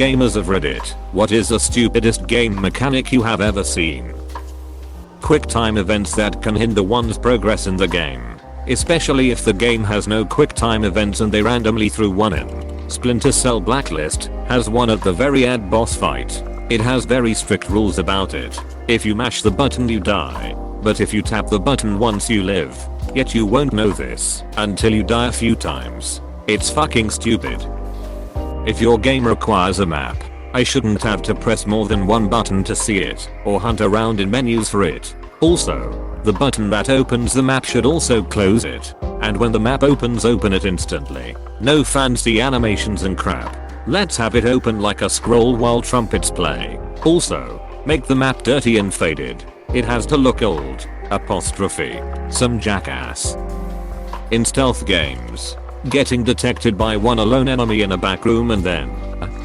gamers of Reddit, what is the stupidest game mechanic you have ever seen? Quick time events that can hinder one's progress in the game. Especially if the game has no quick time events and they randomly threw one in. Splinter Cell Blacklist has one at the very end boss fight. It has very strict rules about it. If you mash the button you die. But if you tap the button once you live. Yet you won't know this until you die a few times. It's fucking stupid. If your game requires a map, I shouldn't have to press more than one button to see it, or hunt around in menus for it. Also, the button that opens the map should also close it, and when the map opens open it instantly. No fancy animations and crap. Let's have it open like a scroll while trumpets play. Also, make the map dirty and faded. It has to look old. Apostrophe. Some jackass. In stealth games, getting detected by one alone enemy in a back room and then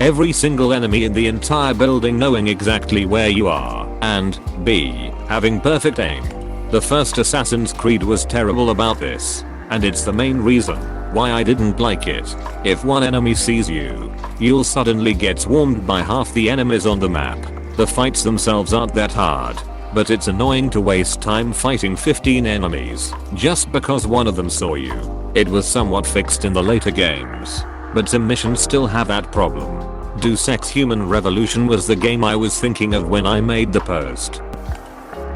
every single enemy in the entire building knowing exactly where you are, and B. having perfect aim. The first Assassin's Creed was terrible about this, and it's the main reason why I didn't like it. If one enemy sees you, you'll suddenly get swarmed by half the enemies on the map. The fights themselves aren't that hard, but it's annoying to waste time fighting 15 enemies just because one of them saw you. It was somewhat fixed in the later games, but some missions still have that problem. Deus Ex Human Revolution was the game I was thinking of when I made the post.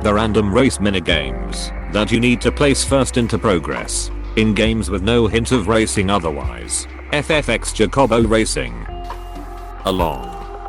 The random race minigames that you need to place first into progress in games with no hint of racing otherwise. FFX Jacobo Racing. A long,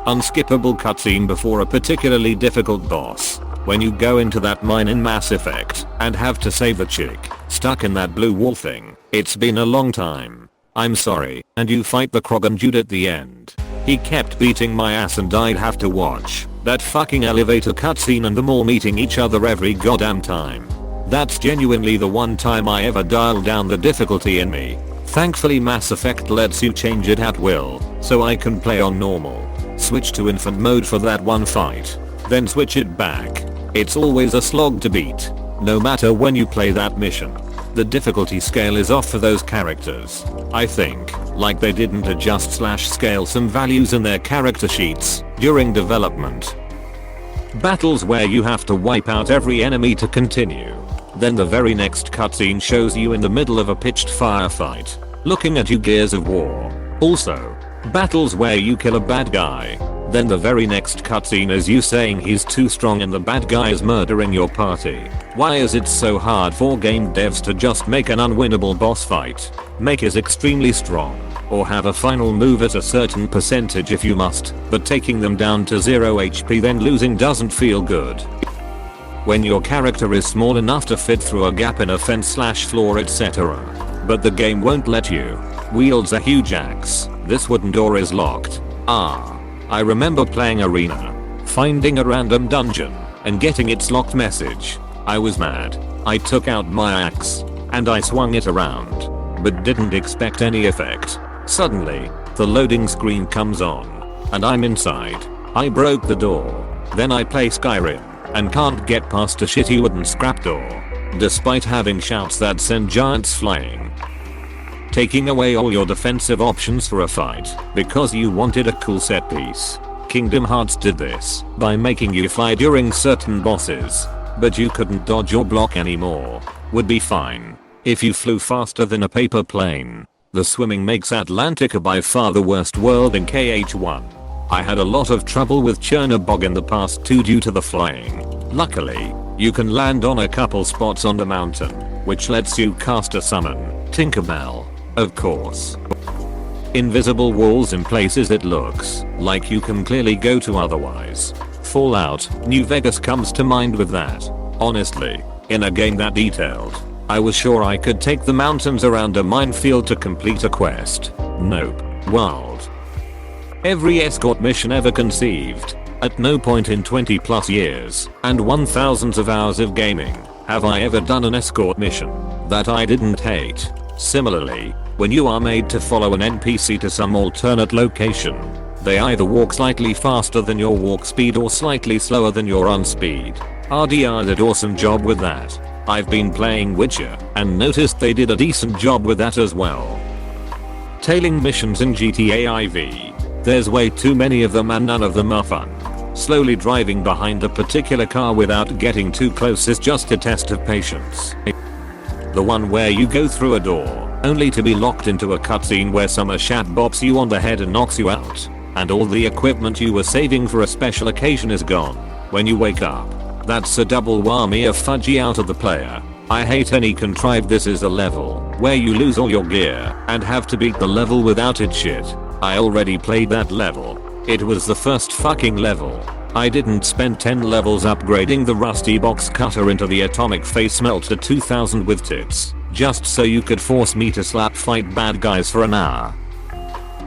unskippable cutscene before a particularly difficult boss. When you go into that mine in Mass Effect and have to save a chick stuck in that blue wall thing. It's been a long time. I'm sorry. And you fight the Krogan dude at the end. He kept beating my ass and I'd have to watch that fucking elevator cutscene and them all meeting each other every goddamn time. That's genuinely the one time I ever dialed down the difficulty in me. Thankfully Mass Effect lets you change it at will, so I can play on normal. Switch to infant mode for that one fight. Then switch it back. It's always a slog to beat, no matter when you play that mission. The difficulty scale is off for those characters. I think, like they didn't adjust / scale some values in their character sheets during development. Battles where you have to wipe out every enemy to continue. Then the very next cutscene shows you in the middle of a pitched firefight, looking at you Gears of War. Also, battles where you kill a bad guy. Then the very next cutscene is you saying he's too strong and the bad guy is murdering your party. Why is it so hard for game devs to just make an unwinnable boss fight? Make it extremely strong, or have a final move at a certain percentage if you must, but taking them down to 0 HP then losing doesn't feel good. When your character is small enough to fit through a gap in a fence / floor etc. But the game won't let you. Wields a huge axe. This wooden door is locked. I remember playing Arena, finding a random dungeon, and getting its locked message. I was mad. I took out my axe, and I swung it around, but didn't expect any effect. Suddenly, the loading screen comes on, and I'm inside. I broke the door. Then I play Skyrim, and can't get past a shitty wooden scrap door, despite having shouts that send giants flying. Taking away all your defensive options for a fight because you wanted a cool set piece. Kingdom Hearts did this by making you fly during certain bosses, but you couldn't dodge or block anymore. Would be fine if you flew faster than a paper plane. The swimming makes Atlantica by far the worst world in KH1. I had a lot of trouble with Chernobog in the past too due to the flying. Luckily, you can land on a couple spots on the mountain, which lets you cast a summon. Tinkerbell. Of course. Invisible walls in places it looks like you can clearly go to otherwise. Fallout, New Vegas comes to mind with that. Honestly, in a game that detailed, I was sure I could take the mountains around a minefield to complete a quest. Nope. Wild. Every escort mission ever conceived. At no point in 20+ years and 1000s of hours of gaming have I ever done an escort mission that I didn't hate. Similarly, when you are made to follow an NPC to some alternate location, they either walk slightly faster than your walk speed or slightly slower than your run speed. RDR did awesome job with that. I've been playing Witcher and noticed they did a decent job with that as well. Tailing missions in GTA IV. There's way too many of them and none of them are fun. Slowly driving behind a particular car without getting too close is just a test of patience. The one where you go through a door, only to be locked into a cutscene where some shat bops you on the head and knocks you out. And all the equipment you were saving for a special occasion is gone when you wake up. That's a double whammy of fudgy out of the player. I hate any contrived this is a level where you lose all your gear and have to beat the level without it shit. I already played that level. It was the first fucking level. I didn't spend 10 levels upgrading the rusty box cutter into the atomic face melter 2000 with tits, just so you could force me to slap fight bad guys for an hour.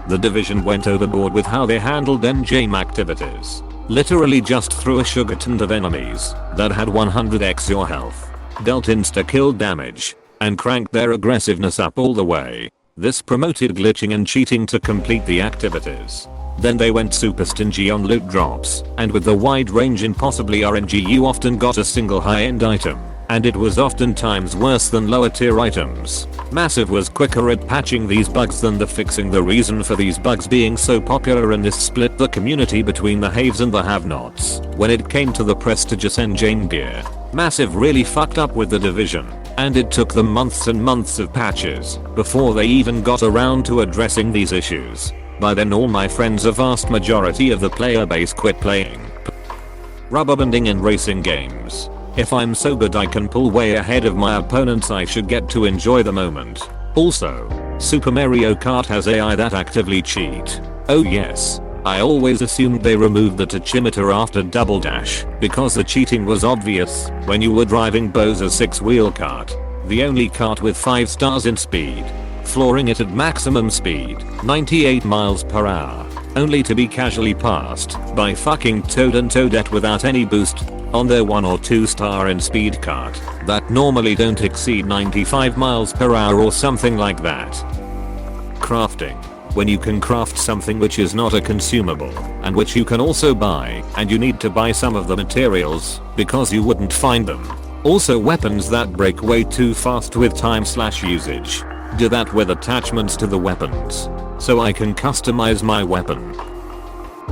The Division went overboard with how they handled MGM activities. Literally just threw a sugar ton of enemies that had 100x your health, dealt insta-kill damage, and cranked their aggressiveness up all the way. This promoted glitching and cheating to complete the activities. Then they went super stingy on loot drops, and with the wide range in possibly RNG you often got a single high-end item, and it was oftentimes worse than lower tier items. Massive was quicker at patching these bugs than the fixing. The reason for these bugs being so popular in this split the community between the haves and the have-nots. When it came to the prestigious engine gear, Massive really fucked up with the Division, and it took them months and months of patches before they even got around to addressing these issues. By then all my friends, a vast majority of the player base, quit playing rubber banding in racing games. If I'm so good I can pull way ahead of my opponents, I should get to enjoy the moment. Also, Super Mario Kart has AI that actively cheat. Oh yes. I always assumed they removed the tachymeter after Double Dash because the cheating was obvious when you were driving Bowser's 6-wheel kart, the only kart with 5 stars in speed, flooring it at maximum speed, 98 miles per hour, only to be casually passed by fucking Toad and Toadette without any boost on their 1 or 2 star in speed kart that normally don't exceed 95 miles per hour or something like that. Crafting. When you can craft something which is not a consumable and which you can also buy, and you need to buy some of the materials because you wouldn't find them. Also weapons that break way too fast with time/usage. Do that with attachments to the weapons so I can customize my weapon.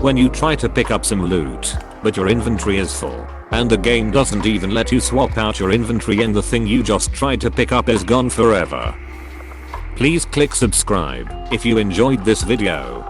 When you try to pick up some loot but your inventory is full and the game doesn't even let you swap out your inventory and the thing you just tried to pick up is gone forever. Please click subscribe if you enjoyed this video.